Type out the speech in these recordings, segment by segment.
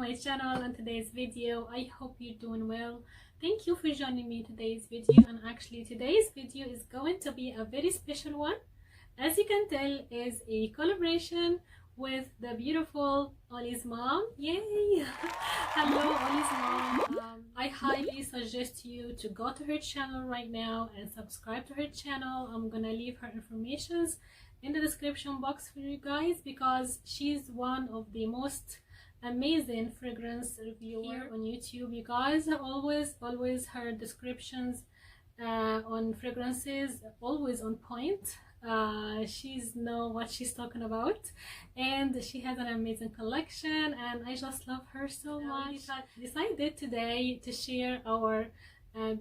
my channel and today's video. I hope you're doing well. Thank you for joining me in today's video, and actually today's video is going to be a very special one. As you can tell, is a collaboration with the beautiful Olliesmom. Yay! Hello Olliesmom. I highly suggest you to go to her channel right now and subscribe to her channel. I'm gonna leave her informations in the description box for you guys, because she's one of the most amazing fragrance reviewer here on YouTube. You guys always her descriptions on fragrances always on point. She's know what she's talking about, and she has an amazing collection, and I just love her so much. We decided today to share our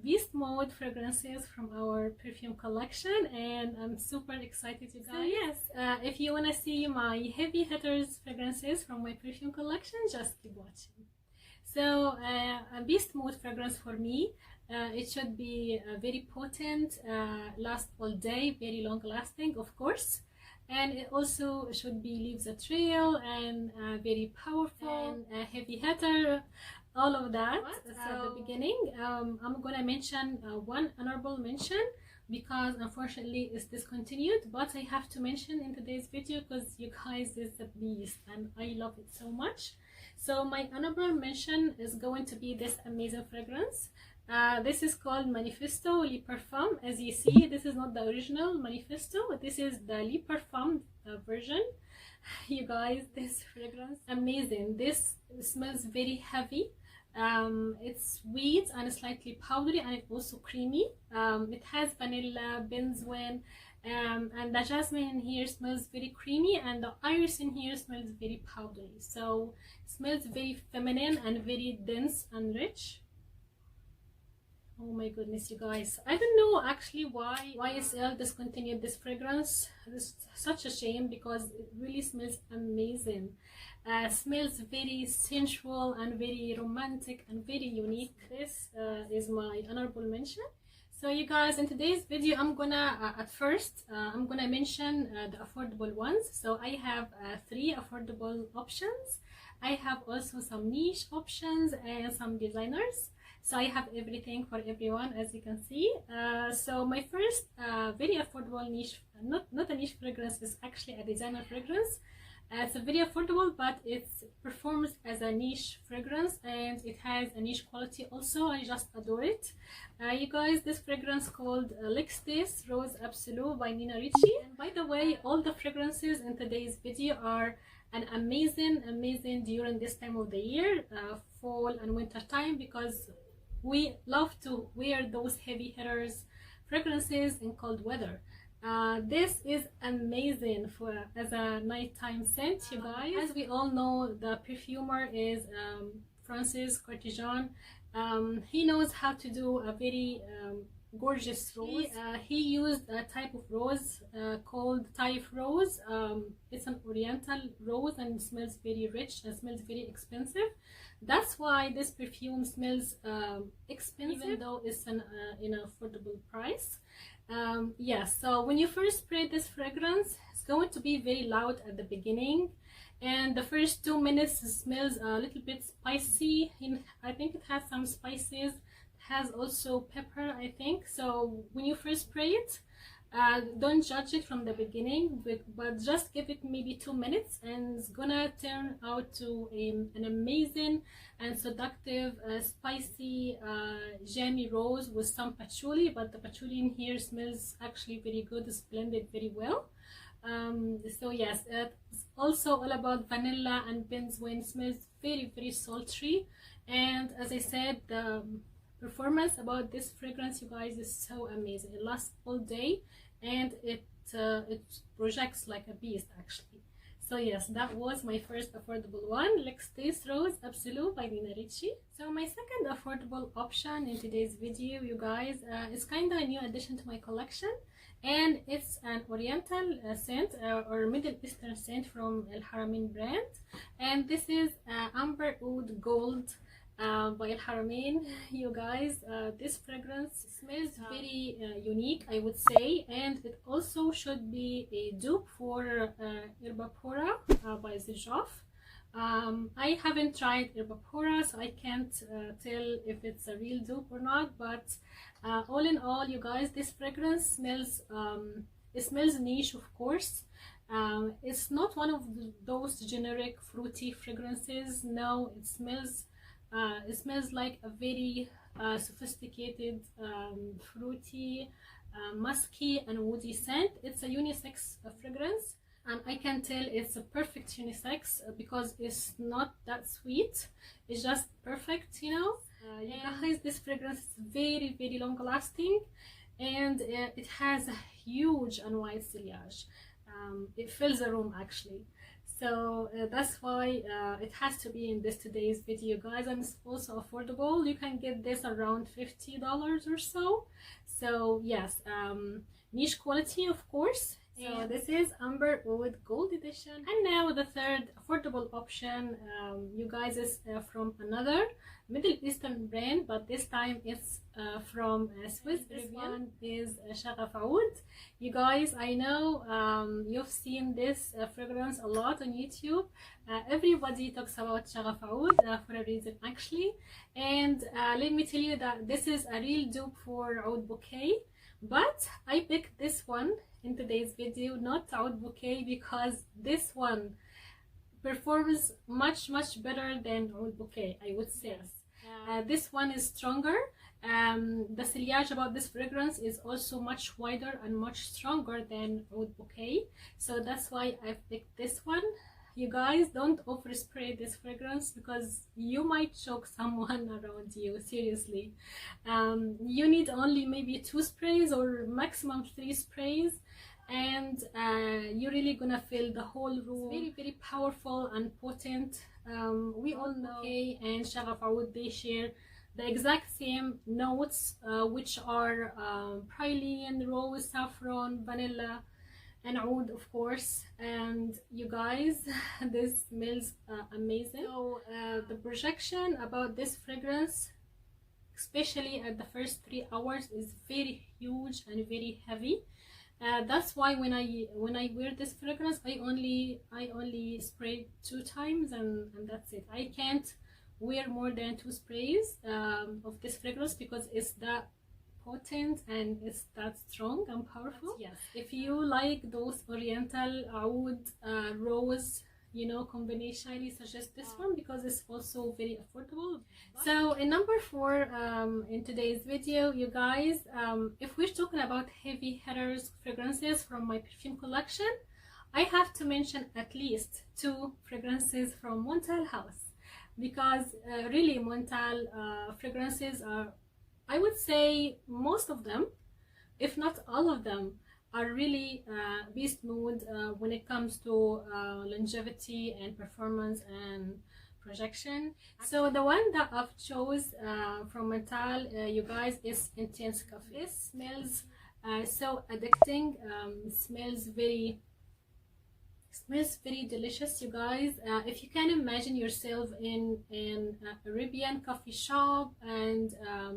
beast mode fragrances from our perfume collection, and I'm super excited, you guys. So yes, if you want to see my heavy hitters fragrances from my perfume collection, just keep watching. So a beast mode fragrance for me, it should be very potent, last all day, very long lasting of course, and it also should be leaves a trail, and very powerful, and heavy hitter, all of that. At the beginning, I'm gonna mention one honorable mention, because unfortunately it's discontinued, but I have to mention in today's video because you guys is a beast and I love it so much. So my honorable mention is going to be this amazing fragrance. This is called Manifesto Le Parfum. As you see, this is not the original Manifesto, this is the Le Parfum version. You guys, this fragrance amazing. This smells very heavy. It's sweet and slightly powdery, and it's also creamy. It has vanilla, benzoin, and the jasmine in here smells very creamy, and the iris in here smells very powdery. So it smells very feminine and very dense and rich. Oh my goodness, you guys, I don't know actually why YSL discontinued this fragrance. It's such a shame, because it really smells amazing. Smells very sensual and very romantic and very unique. This is my honorable mention. So you guys, in today's video I'm gonna at first I'm gonna mention the affordable ones. So I have 3 affordable options. I have also some niche options and some designers. So I have everything for everyone, as you can see. So my first very affordable niche, not a niche fragrance, is actually a designer fragrance. It's a very affordable, but it performs as a niche fragrance, and it has a niche quality also. I just adore it. You guys, this fragrance called Lex Rose Absolue by Ricci. And by the way, all the fragrances in today's video are an amazing during this time of the year, fall and winter time, because we love to wear those heavy hitters fragrances in cold weather. This is amazing as a nighttime scent, you guys. As we all know, the perfumer is Francis Courtisan. He knows how to do a very gorgeous rose. He used a type of rose called Taif rose. It's an oriental rose, and it smells very rich and smells very expensive. That's why this perfume smells expensive, even though it's in an affordable price. Yes, so when you first spray this fragrance, it's going to be very loud at the beginning, and the first 2 minutes it smells a little bit spicy. I think it has some spices, it has also pepper, I think. So when you first spray it, don't judge it from the beginning, but just give it maybe 2 minutes, and it's gonna turn out to an amazing and seductive spicy jammy rose with some patchouli. But the patchouli in here smells actually very good, it's blended very well. So yes, it's also all about vanilla and benzoin. Smells very sultry, and as I said, the performance about this fragrance, you guys, is so amazing. It lasts all day, and it projects like a beast actually. So yes, that was my first affordable one, Lex Rose Absolue by Ricci. So my second affordable option in today's video, you guys, is kind of a new addition to my collection, and it's an oriental scent or Middle Eastern scent from Alharamain brand, and this is Amber Oud Gold by Haramain. You guys, this fragrance smells very unique, I would say, and it also should be a dupe for Herbapora by Shaghaf. I haven't tried Herbapora, so I can't tell if it's a real dupe or not, but all in all, you guys, this fragrance smells it smells niche, of course. It's not one of those generic fruity fragrances. No, it smells like a very sophisticated fruity, musky and woody scent. It's a unisex fragrance, and I can tell it's a perfect unisex because it's not that sweet. It's just perfect, you know. Yeah, guys, this fragrance is very, very long lasting, and it has a huge and wide ciliage. It fills the room actually, so that's why it has to be in this today's video, guys. And it's also affordable. You can get this around $50 or so. So yes, niche quality, of course. So this is Amber Oud Gold Edition. And now the third affordable option, you guys, is from another Middle Eastern brand, but this time it's from Swiss. This one is Shaghaf Aoud. You guys, I know you've seen this fragrance a lot on YouTube. Everybody talks about Shaghaf Aoud for a reason actually. And let me tell you that this is a real dupe for Oud Bouquet. But I picked this one in today's video, not Oud Bouquet, because this one performs much better than Oud Bouquet, I would say. This one is stronger. The ciliage about this fragrance is also much wider and much stronger than Oud Bouquet, so that's why I've picked this one. You guys, don't overspray this fragrance because you might choke someone around you, seriously. You need only maybe 2 sprays or maximum 3 sprays, and you're really gonna fill the whole room. It's very, very powerful and potent. We all know Bouquet and Shaghaf Aoud, they share the exact same notes, which are praline, rose, saffron, vanilla, and oud, of course. And you guys, this smells amazing. So the projection about this fragrance, especially at the first 3 hours, is very huge and very heavy. That's why when I wear this fragrance, I only spray 2 times, and that's it. I can't wear more than 2 sprays of this fragrance because it's that potent and it's that strong and powerful. Yes, if you like those oriental oud rose, you know, combination, I highly suggest this one because it's also very affordable. So in number 4 in today's video, you guys, if we're talking about heavy hitters fragrances from my perfume collection, I have to mention at least 2 fragrances from Montale house, because really Montale fragrances are, I would say most of them, if not all of them, are really beast mode when it comes to longevity and performance and projection. So the one that I've chose from Montale, you guys, is Intense Coffee. This smells so addicting. Smells very delicious, you guys. If you can imagine yourself in an Arabian coffee shop, and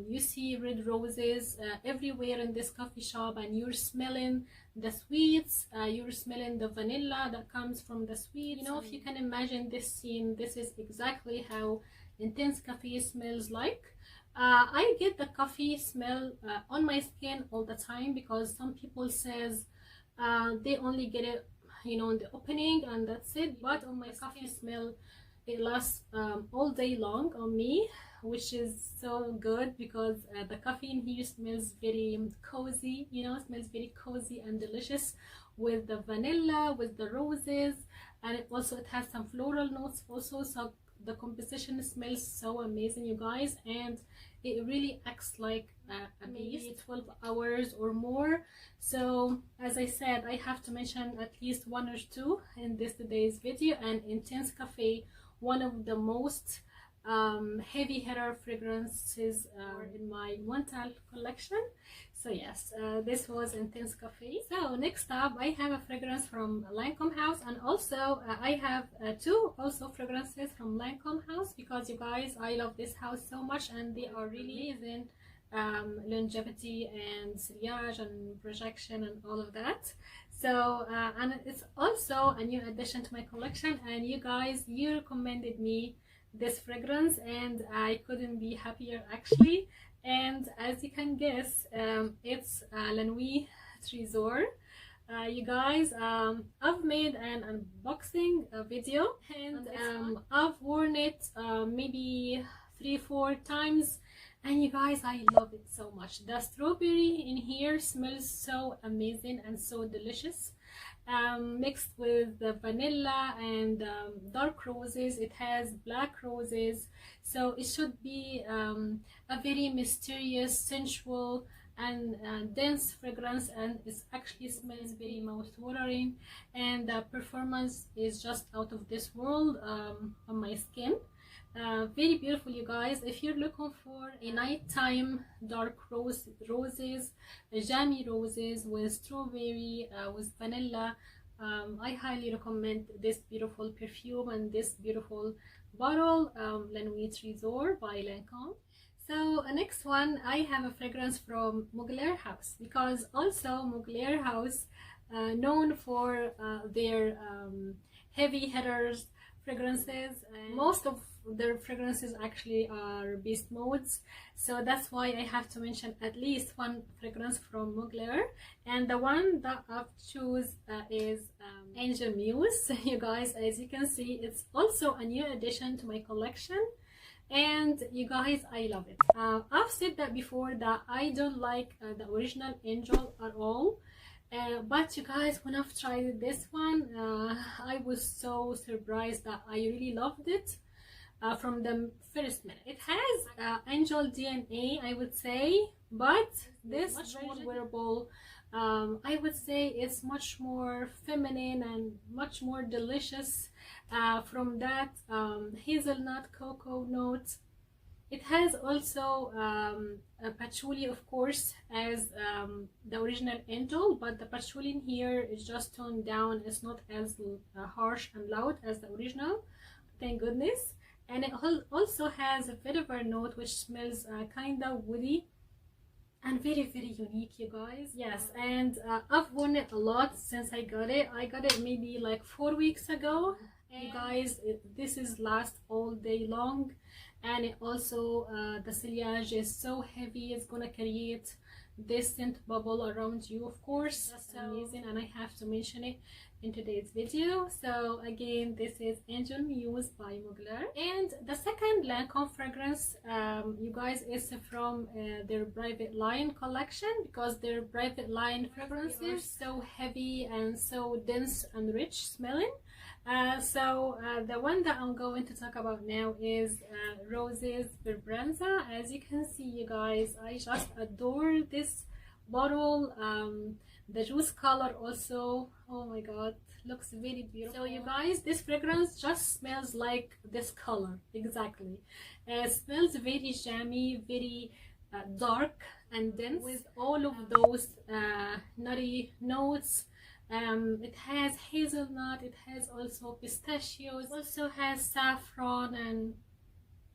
you see red roses everywhere in this coffee shop, and you're smelling the sweets, you're smelling the vanilla that comes from the sweets. You know, if you can imagine this scene, this is exactly how Intense Coffee smells like. I get the coffee smell on my skin all the time because some people says they only get it, you know, in the opening and that's it, but on my coffee smell, it lasts all day long on me, which is so good because the coffee in here smells very cozy, you know, smells very cozy and delicious with the vanilla, with the roses, and it has some floral notes also, so the composition smells so amazing, you guys, and it really acts like maybe 12 hours or more. So as I said, I have to mention at least 1 or 2 in today's video. And Intense Cafe, one of the most heavy hitter fragrances in my Montale collection. So yes, this was Intense Cafe. So next up, I have a fragrance from Lancome house, and also I have 2 also fragrances from Lancome house, because you guys, I love this house so much and they are really amazing longevity and sillage and projection and all of that. So and it's also a new addition to my collection, and you guys, you recommended me this fragrance and I couldn't be happier actually. And as you can guess, it's La Nuit Tresor. You guys, I've made an unboxing video, and I've worn it maybe 3-4 times, and you guys, I love it so much. The strawberry in here smells so amazing and so delicious, mixed with the vanilla and dark roses. It has black roses, so it should be a very mysterious, sensual and dense fragrance, and it actually smells very mouth-watering, and the performance is just out of this world on my skin. Very beautiful, you guys. If you're looking for a nighttime dark roses, jammy roses with strawberry, with vanilla, I highly recommend this beautiful perfume and this beautiful bottle, La Nuit Tresor by Lancome. So next one, I have a fragrance from Mugler house, because also Mugler house known for their heavy hitters fragrances, and most of their fragrances actually are beast modes, so that's why I have to mention at least one fragrance from Mugler. And the one that I've choose is Angel Muse. You guys, as you can see, it's also a new addition to my collection, and you guys, I love it. I've said that before, that I don't like the original Angel at all, but you guys, when I've tried this one, I was so surprised that I really loved it from the first minute. It has Angel DNA, I would say, but this much more wearable. I would say it's much more feminine and much more delicious, from that hazelnut cocoa note. It has also a patchouli, of course, as the original Angel, but the patchouli in here is just toned down. It's not as harsh and loud as the original, thank goodness. And it also has a vetiver note, which smells kind of woody and very, very unique, you guys. Yes, and I've worn it a lot since I got it. I got it maybe like 4 weeks ago. And you guys, this is last all day long, and it also the sillage is so heavy, it's gonna create this scent bubble around you, of course. That's so amazing, and I have to mention it in today's video. So again, this is Angel Muse by Mugler. And the second Lancome fragrance, you guys, is from their private line collection, because their private line fragrances are so heavy and so dense and rich smelling. The one that I'm going to talk about now is Roses Berberanza. As you can see, you guys, I just adore this bottle. The juice color also, oh my god, looks very beautiful. So you guys, this fragrance just smells like this color exactly. It smells very jammy, very dark and dense, with all of those nutty notes. It has hazelnut, it has also pistachios, it also has saffron and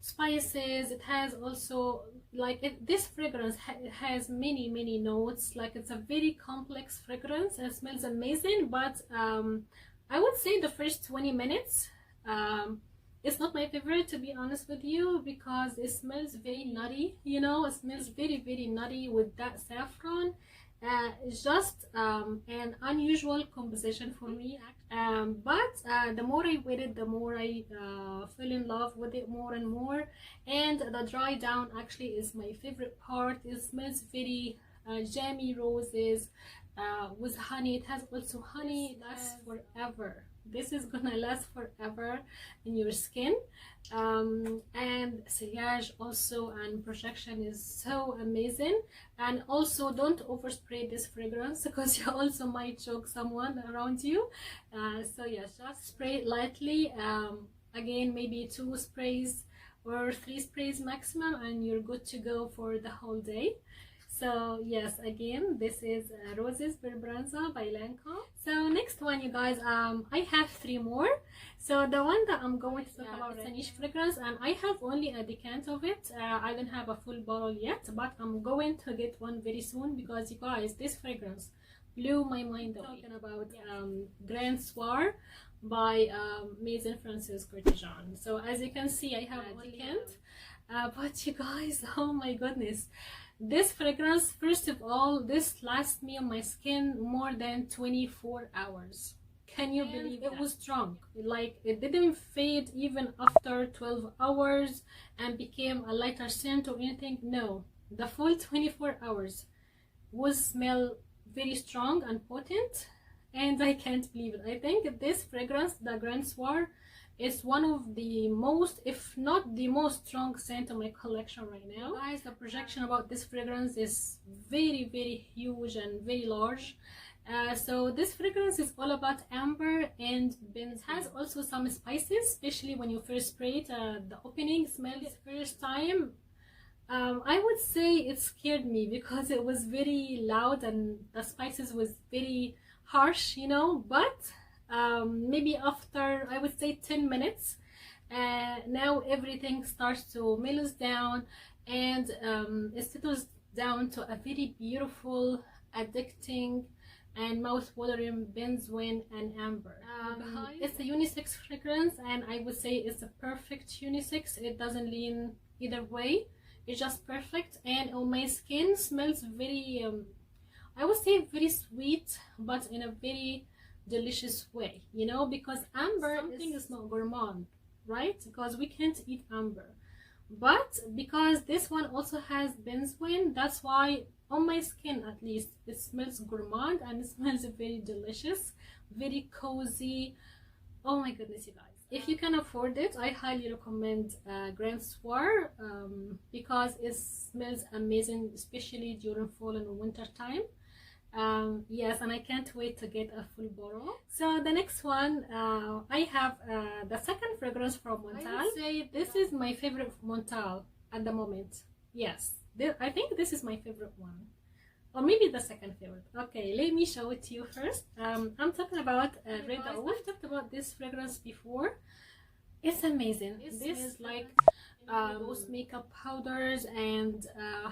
spices. It has also, like, this fragrance has many notes. Like, it's a very complex fragrance and it smells amazing, but I would say the first 20 minutes it's not my favorite, to be honest with you, because it smells very nutty, you know. It smells very nutty with that saffron. It's just an unusual composition for me, but the more I waited, the more I fell in love with it more and more. And the dry down actually is my favorite part. It smells very jammy roses with honey. It has also honey. It lasts forever. This is gonna last forever in your skin, and sillage also and projection is so amazing. And also, don't overspray this fragrance, because you also might choke someone around you. So yes, just spray it lightly. Again, maybe 2 sprays or 3 sprays maximum, and you're good to go for the whole day. So yes, again, this is Roses Berberanza by Lancome. So next one, you guys, I have 3 more. So the one that I'm going to talk about is a niche fragrance, and I have only a decant of it. I don't have a full bottle yet, but I'm going to get one very soon, because you guys, this fragrance blew my mind away. Talking about Grand Soir by Maison Francis Courtisan. So as you can see, I have a decant, but you guys, oh my goodness, this fragrance, first of all, this lasts me on my skin more than 24 hours. Can you believe that? It was strong, like it didn't fade even after 12 hours and became a lighter scent or anything. No, the full 24 hours was smell very strong and potent, and I can't believe it. I think this fragrance, the Grand Soir, is one of the most, if not the most strong scent in my collection right now. Guys, the projection about this fragrance is very, very huge and very large. So this fragrance is all about amber and benzoin. It has also some spices, especially when you first spray it. The opening smells first time, I would say it scared me, because it was very loud and the spices was very harsh, you know. But maybe after, I would say, 10 minutes, now everything starts to mellow down, and it settles down to a very beautiful, addicting and mouth-watering benzoin and amber. It's a unisex fragrance, and I would say it's a perfect unisex. It doesn't lean either way, it's just perfect, and on my skin smells very I would say very sweet, but in a very delicious way, you know, because amber is not gourmand, right? Because we can't eat amber, but because this one also has benzoin, that's why on my skin at least it smells gourmand, and it smells very delicious, very cozy. Oh my goodness, you guys, if you can afford it, I highly recommend Grand Soir, because it smells amazing, especially during fall and winter time. Yes, and I can't wait to get a full bottle. So the next one, I have the second fragrance from Montale. I would say this is my favorite Montale at the moment. Yes, I think this is my favorite one, or maybe the second favorite. Okay, let me show it to you first. I'm talking about Red Oud. I've talked about this fragrance before. It's amazing. This is like those makeup powders and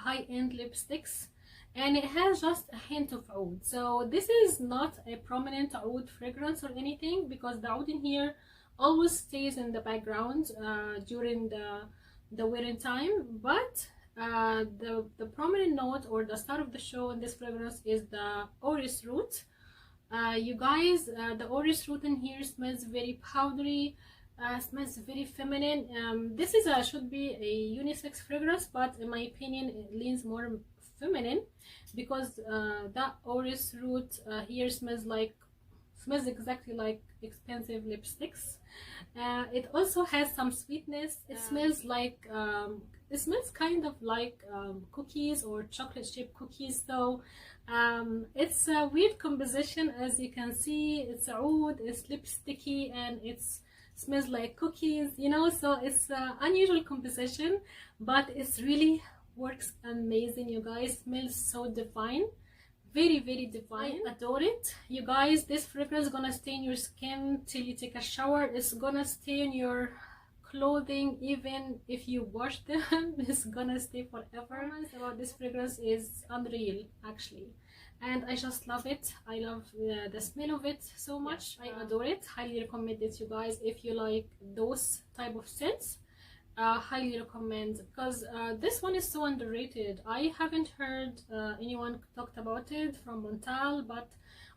high-end lipsticks, and it has just a hint of oud. So this is not a prominent oud fragrance or anything, because the oud in here always stays in the background during the wearing time, but the prominent note or the star of the show in this fragrance is the orris root. You guys, the orris root in here smells very powdery, smells very feminine. This is should be a unisex fragrance, but in my opinion it leans more feminine, because that orris root here smells exactly like expensive lipsticks. It also has some sweetness. It smells like it smells kind of like cookies or chocolate chip cookies. So it's a weird composition, as you can see. It's oud, it's lipsticky, and it smells like cookies, you know. So it's an unusual composition, but it's really works amazing, you guys. Smells so divine, very, very divine. I adore it, you guys. This fragrance is gonna stay in your skin till you take a shower. It's gonna stay in your clothing even if you wash them. It's gonna stay forever. About this fragrance is unreal, actually, and I just love it. I love the smell of it so much. I adore it. Highly recommend it, you guys, if you like those type of scents. Highly recommend, because this one is so underrated. I haven't heard anyone talked about it from Montale, but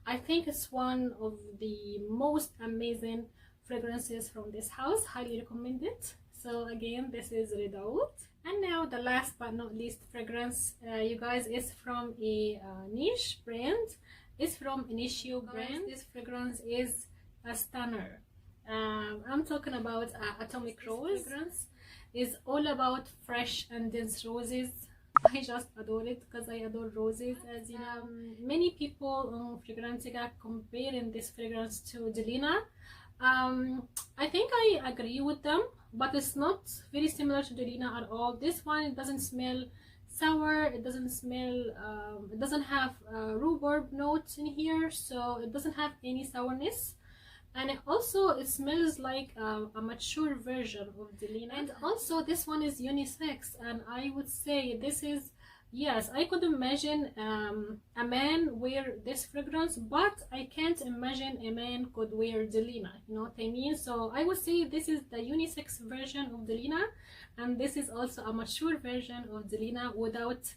I think it's one of the most amazing fragrances from this house. Highly recommend it. So again, this is Red Oud. And now the last but not least fragrance, you guys, is from a niche brand. It's from Initio brand. This fragrance is a stunner. I'm talking about Atomic Rose. Fragrance is all about fresh and dense roses. I just adore it, because I adore roses, as you know. Many people on Fragrantica comparing this fragrance to Delina. I think I agree with them, but it's not very similar to Delina at all. This one, it doesn't smell sour, it doesn't smell, it doesn't have rhubarb notes in here, so it doesn't have any sourness. And it smells like a mature version of Delina. And also this one is unisex, and I would say this is, yes, I could imagine a man wear this fragrance, but I can't imagine a man could wear Delina, you know what I mean? So I would say this is the unisex version of Delina, and this is also a mature version of Delina without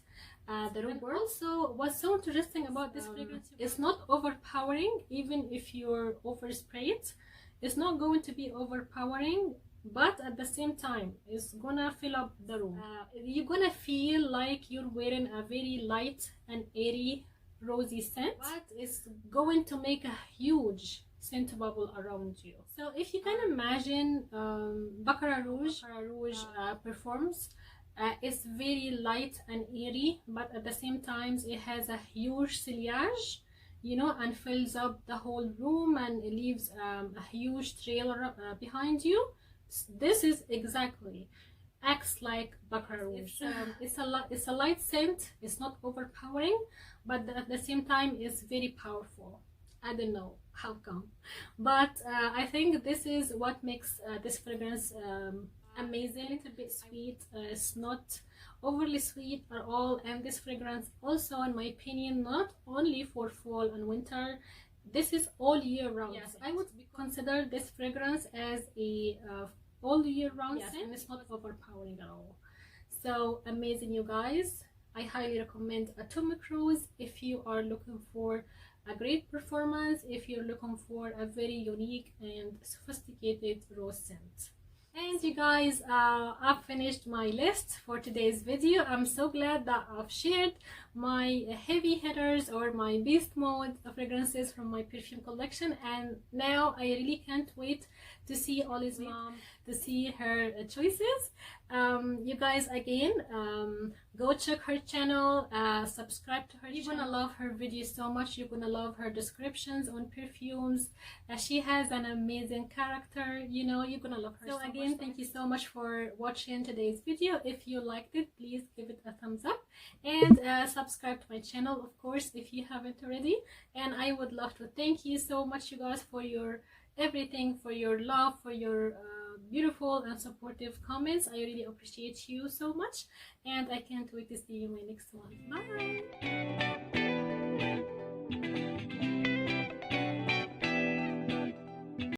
the rhubarb. Also, what's so interesting about this fragrance, it's not overpowering. Even if you're overspray it, it's not going to be overpowering, but at the same time it's gonna fill up the room. You're gonna feel like you're wearing a very light and airy rosy scent, but it's going to make a huge scent bubble around you. So if you can imagine Baccarat Rouge Perfumes, it's very light and airy, but at the same time it has a huge ciliage, you know, and fills up the whole room and it leaves a huge trail behind you. This is exactly acts like Baccarat Rouge. It's a light scent. It's not overpowering, but at the same time it's very powerful. I don't know how come, but I think this is what makes this fragrance amazing. A little bit sweet, it's not overly sweet at all. And this fragrance also, in my opinion, not only for fall and winter, this is all year round. Yes, I would consider this fragrance as a all year round scent, and it's not overpowering at all. So amazing, you guys. I highly recommend Atomic Rose if you are looking for a great performance, if you're looking for a very unique and sophisticated rose scent. And you guys, I've finished my list for today's video. I'm so glad that I've shared my heavy hitters or my beast mode fragrances from my perfume collection, and now I really can't wait to see Olliesmom, to see her choices. You guys, again, go check her channel, subscribe to her channel. You're gonna love her videos so much. You're gonna love her descriptions on perfumes. She has an amazing character, you know, you're gonna love her so again, thank you so much for watching today's video. If you liked it, please give it a thumbs up, and subscribe to my channel, of course, if you haven't already. And I would love to thank you so much, you guys, for your everything, for your love, for your beautiful and supportive comments. I really appreciate you so much, and I can't wait to see you in my next one. Bye.